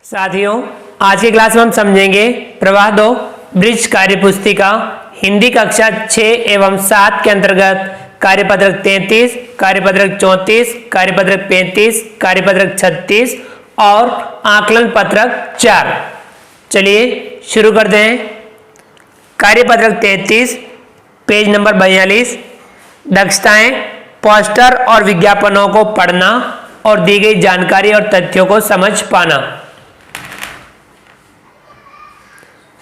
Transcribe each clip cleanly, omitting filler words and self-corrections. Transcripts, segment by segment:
साथियों, आज की क्लास में हम समझेंगे प्रवाह 2 ब्रिज कार्य पुस्तिका हिंदी कक्षा 6 एवं 7 के अंतर्गत कार्यपत्रक 33, कार्यपत्रक 34, कार्यपत्रक 35, कार्यपत्रक 36 और आकलन पत्रक 4। चलिए शुरू करते हैं। कार्यपत्रक 33 पेज नंबर 42, दक्षताएं पोस्टर और विज्ञापनों को पढ़ना और दी गई जानकारी और तथ्यों को समझ पाना।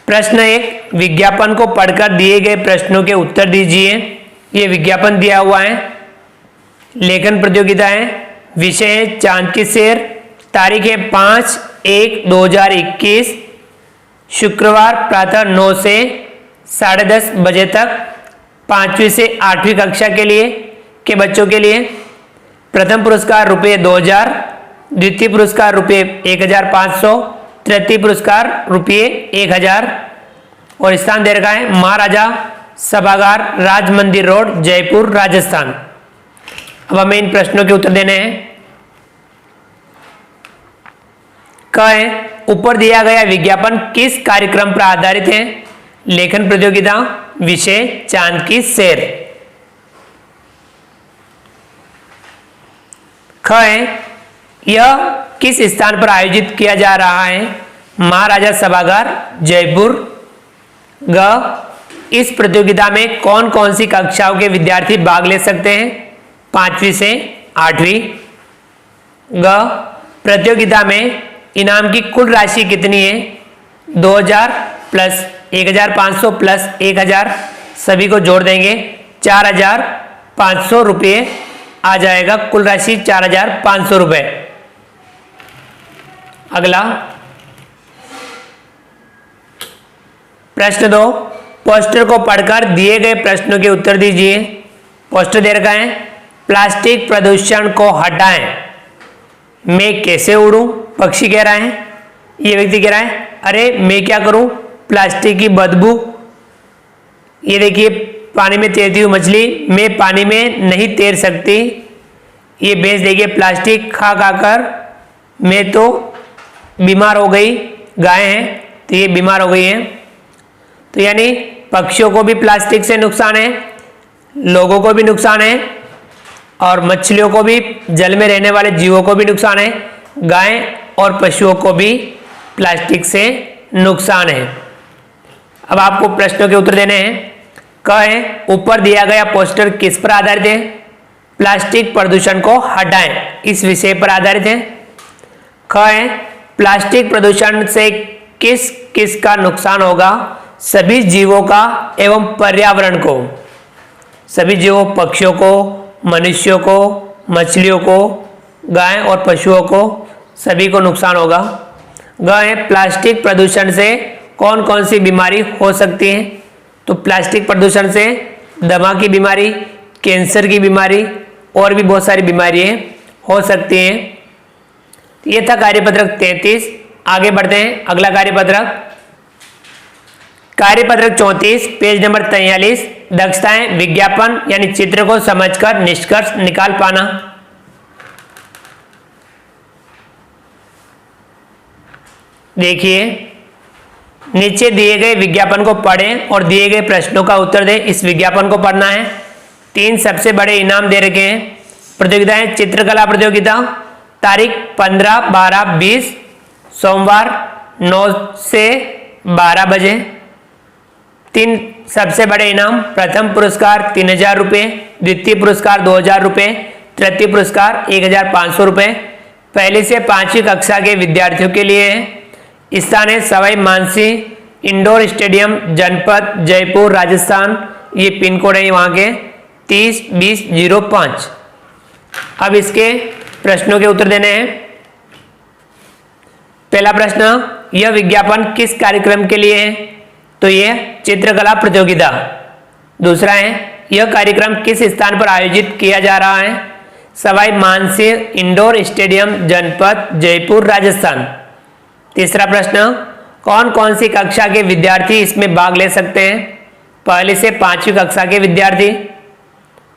प्रश्न 1, विज्ञापन को पढ़कर दिए गए प्रश्नों के उत्तर दीजिए। ये विज्ञापन दिया हुआ है। लेखन प्रतियोगिता है। विषय है चांद की सैर। तारीख है 5/1/2021, शुक्रवार प्रातः 9 से 10:30 बजे तक 5वीं से 8वीं कक्षा के बच्चों के लिए। प्रथम पुरस्कार रुपये 2000, द्वितीय पुरस्कार रुपये 1500, तृतीय पुरस्कार रुपये 1000 और स्थान दे रखा है महाराजा सभागार, राज मंदिर रोड, जयपुर, राजस्थान। अब हमें इन प्रश्नों के उत्तर देने हैं। क है, ऊपर दिया गया विज्ञापन किस कार्यक्रम पर आधारित है? लेखन प्रतियोगिता। विषय चांद की सैर। ख है, यह किस स्थान पर आयोजित किया जा रहा है? महाराजा सभागार, जयपुर। ग, इस प्रतियोगिता में कौन कौन सी कक्षाओं के विद्यार्थी भाग ले सकते हैं? 5वीं से 8वीं। ग, प्रतियोगिता में इनाम की कुल राशि कितनी है? 2000 प्लस 1500 प्लस 1000, सभी को जोड़ देंगे 4500 रुपये आ जाएगा। कुल राशि 4500 रुपये। अगला प्रश्न 2, पोस्टर को पढ़कर दिए गए प्रश्नों के उत्तर दीजिए। पोस्टर दे रखा है प्लास्टिक प्रदूषण को हटाएं, मैं कैसे उड़ूं? पक्षी कह रहा है। ये व्यक्ति कह रहा है अरे मैं क्या करूं, प्लास्टिक की बदबू। ये देखिए पानी में तैरती हुई मछली, मैं पानी में नहीं तैर सकती। ये भैंस देखिए प्लास्टिक खा कर मैं तो बीमार हो गई। गाय है तो ये बीमार हो गई है। तो यानी पक्षियों को भी प्लास्टिक से नुकसान है, लोगों को भी नुकसान है और मछलियों को भी, जल में रहने वाले जीवों को भी नुकसान है। गाय और पशुओं को भी प्लास्टिक से नुकसान है। अब आपको प्रश्नों के उत्तर देने हैं। क है, ऊपर दिया गया पोस्टर किस पर आधारित है? प्लास्टिक प्रदूषण को हटाएं, इस विषय पर आधारित है। ख है, प्लास्टिक प्रदूषण से किस किस का नुकसान होगा? सभी जीवों का एवं पर्यावरण को। सभी जीवों, पक्षियों को, मनुष्यों को, मछलियों को, गाय और पशुओं को, सभी को नुकसान होगा। ग है, प्लास्टिक प्रदूषण से कौन कौन सी बीमारी हो सकती है? तो प्लास्टिक प्रदूषण से दमा की बीमारी, कैंसर की बीमारी और भी बहुत सारी बीमारियां हो सकती हैं। ये था कार्यपत्रक 33। आगे बढ़ते हैं। अगला कार्यपत्रक, कार्यपत्रक 34 पेज नंबर 43, दक्षताएं विज्ञापन यानी चित्र को समझकर निष्कर्ष निकाल पाना। देखिए नीचे दिए गए विज्ञापन को पढ़ें और दिए गए प्रश्नों का उत्तर दें। इस विज्ञापन को पढ़ना है। 3 सबसे बड़े इनाम दे रखे हैं। प्रतियोगिताएं चित्रकला प्रतियोगिता, तारीख 15/12/20, सोमवार 9 से 12 बजे। 3 सबसे बड़े इनाम, प्रथम पुरस्कार 3000 रुपये, द्वितीय पुरस्कार 2000 रुपये, तृतीय पुरस्कार 1500 रुपये। पहली से 5वीं कक्षा के विद्यार्थियों के लिए है। स्थान है सवाई मानसिंह इंडोर स्टेडियम, जनपद जयपुर, राजस्थान। ये पिन कोड है वहाँ के 302005। अब इसके प्रश्नों के उत्तर देने हैं। पहला प्रश्न, यह विज्ञापन किस कार्यक्रम के लिए है? तो यह चित्रकला प्रतियोगिता। दूसरा है, यह कार्यक्रम किस स्थान पर आयोजित किया जा रहा है? सवाई मानसिंह इंडोर स्टेडियम, जनपद जयपुर, राजस्थान। तीसरा प्रश्न, कौन कौन सी कक्षा के विद्यार्थी इसमें भाग ले सकते हैं? पहली से 5वीं कक्षा के विद्यार्थी।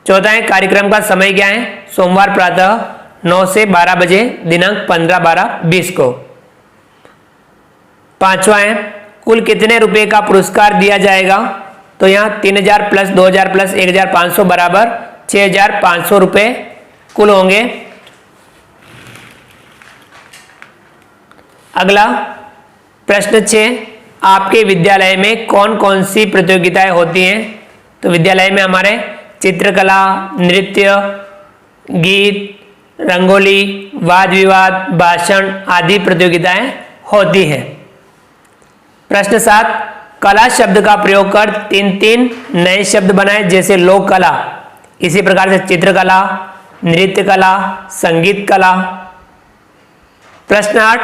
चौथा है, कार्यक्रम का समय क्या है? सोमवार प्रातः 9 से 12 बजे, दिनांक 15/12/20 को। पांचवा है कुल कितने रुपए का पुरस्कार दिया जाएगा, तो यहाँ 3000 प्लस 2000 प्लस 1500 बराबर 6500 रुपये कुल होंगे। अगला प्रश्न 6, आपके विद्यालय में कौन कौन सी प्रतियोगिताएं होती हैं, तो विद्यालय में हमारे चित्रकला, नृत्य, गीत, रंगोली, वाद विवाद, भाषण आदि प्रतियोगिताएं होती हैं। प्रश्न 7, कला शब्द का प्रयोग कर 3 नए शब्द बनाए, जैसे लोक कला, इसी प्रकार से चित्रकला, नृत्य कला, संगीत कला। प्रश्न 8,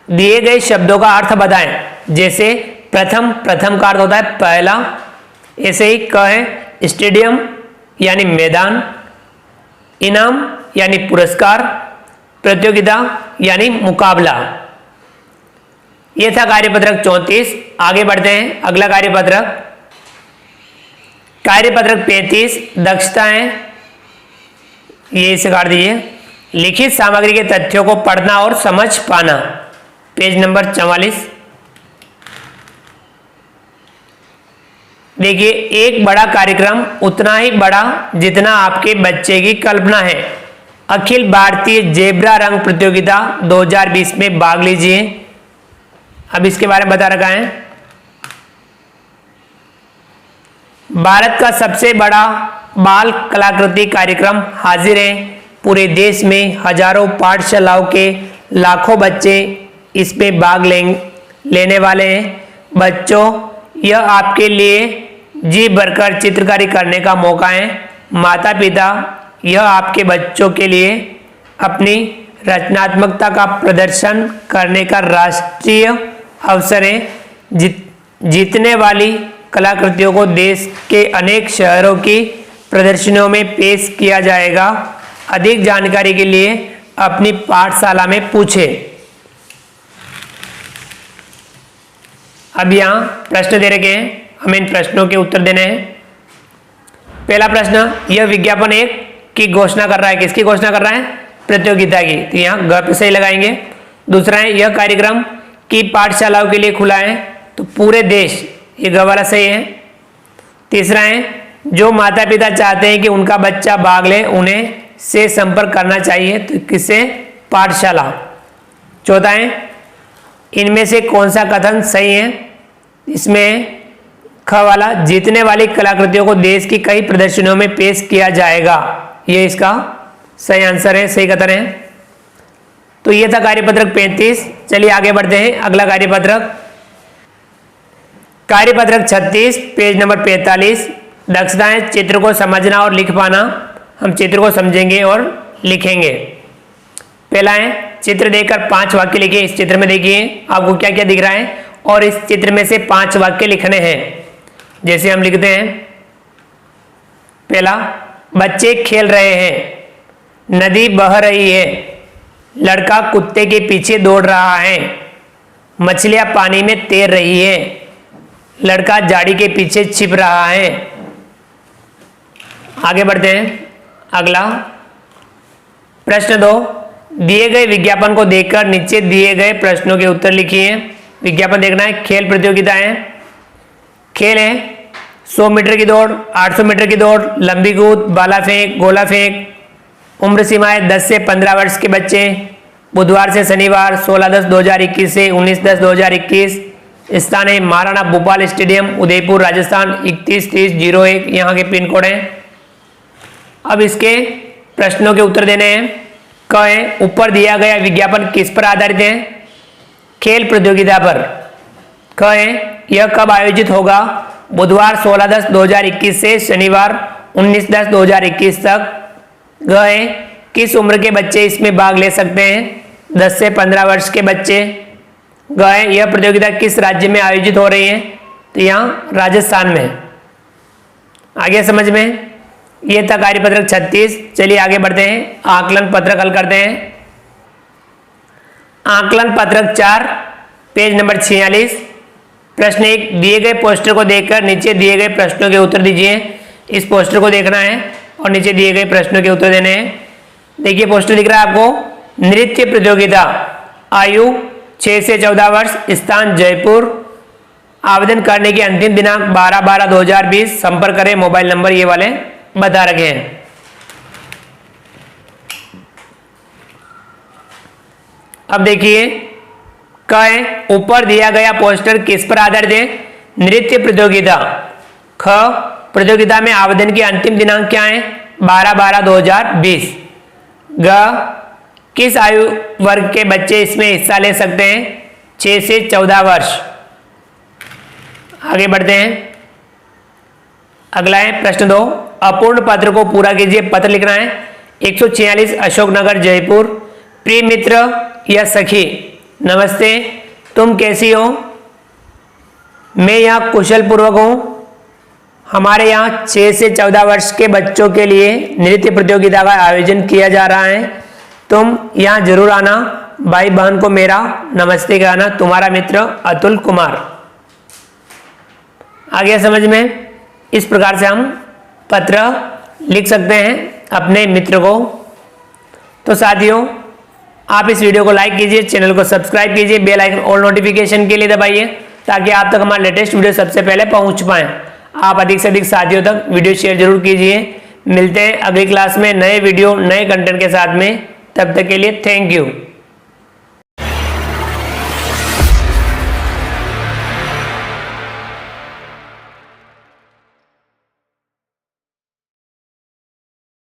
दिए गए शब्दों का अर्थ बताएं, जैसे प्रथम का अर्थ होता है पहला, ऐसे ही क है स्टेडियम यानी मैदान, इनाम यानी पुरस्कार, प्रतियोगिता यानी मुकाबला। यह था कार्यपत्रक 34। आगे बढ़ते हैं अगला कार्यपत्रक 35, दक्षताएं, ये इसे काट दीजिए। लिखित सामग्री के तथ्यों को पढ़ना और समझ पाना, पेज नंबर 44। देखिए, एक बड़ा कार्यक्रम उतना ही बड़ा जितना आपके बच्चे की कल्पना है। अखिल भारतीय जेब्रा रंग प्रतियोगिता 2020 में भाग लीजिए। अब इसके बारे में बता रखा है, भारत का सबसे बड़ा बाल कलाकृति कार्यक्रम हाजिर है। पूरे देश में हजारों पाठशालाओं के लाखों बच्चे इसमें भाग लेने वाले हैं। बच्चों, यह आपके लिए जी भरकर चित्रकारी करने का मौका है। माता पिता, यह आपके बच्चों के लिए अपनी रचनात्मकता का प्रदर्शन करने का राष्ट्रीय अवसर है। जीतने वाली कलाकृतियों को देश के अनेक शहरों की प्रदर्शनियों में पेश किया जाएगा। अधिक जानकारी के लिए अपनी पाठशाला में पूछें। अब यहाँ प्रश्न दे रखे हैं, हमें इन प्रश्नों के उत्तर देने हैं। पहला प्रश्न, यह विज्ञापन एक की घोषणा कर रहा है, किसकी घोषणा कर रहा है, प्रतियोगिता की, तो यहाँ ग पे सही लगाएंगे। दूसरा है, यह कार्यक्रम की पाठशालाओं के लिए खुला है, तो पूरे देश, ये ग वाला सही है। तीसरा है, जो माता पिता चाहते हैं कि उनका बच्चा भाग ले उन्हें से संपर्क करना चाहिए, तो किससे, पाठशाला। चौथा है, इनमें से कौन सा कथन सही है, इसमें ख वाला, जीतने वाली कलाकृतियों को देश की कई प्रदर्शनियों में पेश किया जाएगा, ये इसका सही आंसर है, सही कथन है। तो ये था कार्यपत्रक 35। चलिए आगे बढ़ते हैं अगला कार्यपत्रक 36, पेज नंबर 45, दक्षताएं, चित्र को समझना और लिख पाना। हम चित्र को समझेंगे और लिखेंगे। पहला है, चित्र देखकर 5 वाक्य लिखिए। इस चित्र में देखिए आपको क्या क्या दिख रहा है और इस चित्र में से 5 वाक्य लिखने हैं। जैसे हम लिखते हैं, पहला, बच्चे खेल रहे हैं, नदी बह रही है, लड़का कुत्ते के पीछे दौड़ रहा है, मछलियां पानी में तैर रही है, लड़का झाड़ी के पीछे छिप रहा है। आगे बढ़ते हैं अगला प्रश्न 2, दिए गए विज्ञापन को देखकर नीचे दिए गए प्रश्नों के उत्तर लिखिए। विज्ञापन देखना है, खेल प्रतियोगिताएं, खेल है 100 मीटर की दौड़, 800 मीटर की दौड़, लंबी कूद, भाला फेंक, गोला फेंक। उम्र सीमाएं 10 से 15 वर्ष के बच्चे, बुधवार से शनिवार 16/10/2021 से 19/10/2021। स्थान है महाराणा भूपाल स्टेडियम, उदयपुर, राजस्थान 313001, यहाँ के पिन कोड हैं। अब इसके प्रश्नों के उत्तर देने हैं। क है, ऊपर दिया गया विज्ञापन किस पर आधारित है, खेल प्रतियोगिता पर। क है, यह कब आयोजित होगा, बुधवार 16/10/2021 से शनिवार 19/10/2021 तक। ग है, किस उम्र के बच्चे इसमें भाग ले सकते हैं, 10 से 15 वर्ष के बच्चे। ग है, यह प्रतियोगिता किस राज्य में आयोजित हो रही है, तो यहाँ राजस्थान में। आगे समझ में, यह था कार्यपत्रक 36। चलिए आगे बढ़ते हैं, आकलन पत्रक हल करते हैं। आकलन पत्रक 4, पेज नंबर 46, प्रश्न 1, दिए गए पोस्टर को देखकर नीचे दिए गए प्रश्नों के उत्तर दीजिए। इस पोस्टर को देखना है और नीचे दिए गए प्रश्नों के उत्तर देने हैं। देखिए पोस्टर दिख रहा है आपको, नृत्य प्रतियोगिता, आयु 6 से 14 वर्ष, स्थान जयपुर। आवेदन करने की अंतिम दिनांक 12/12/2020। संपर्क करें, मोबाइल नंबर ये वाले बता रखे हैं। अब देखिए क है, ऊपर दिया गया पोस्टर किस पर आधारित है? नृत्य प्रतियोगिता। ख, प्रतियोगिता में आवेदन की अंतिम दिनांक क्या है? 12/12/2020। ग, किस आयु वर्ग के बच्चे इसमें हिस्सा ले सकते हैं? 6 से 14 वर्ष। आगे बढ़ते हैं। अगला है प्रश्न 2, अपूर्ण पत्र को पूरा कीजिए। पत्र लिखना है 146 अशोकनगर जयपुर। प्रिय मित्र या सखी, नमस्ते, तुम कैसी हो? मैं यहाँ कुशल पूर्वक हूँ। हमारे यहाँ 6 से 14 वर्ष के बच्चों के लिए नृत्य प्रतियोगिता का आयोजन किया जा रहा है। तुम यहाँ जरूर आना। भाई बहन को मेरा नमस्ते कहना। तुम्हारा मित्र अतुल कुमार। आ गया समझ में? इस प्रकार से हम पत्र लिख सकते हैं अपने मित्र को। तो साथियों, आप इस वीडियो को लाइक कीजिए, चैनल को सब्सक्राइब कीजिए, बेल आइकन ऑल नोटिफिकेशन के लिए दबाइए ताकि आप तक हमारा लेटेस्ट वीडियो सबसे पहले पहुंच पाए। आप अधिक से अधिक साथियों तक वीडियो शेयर जरूर कीजिए। मिलते हैं अगली क्लास में नए वीडियो नए कंटेंट के साथ में। तब तक के लिए थैंक यू।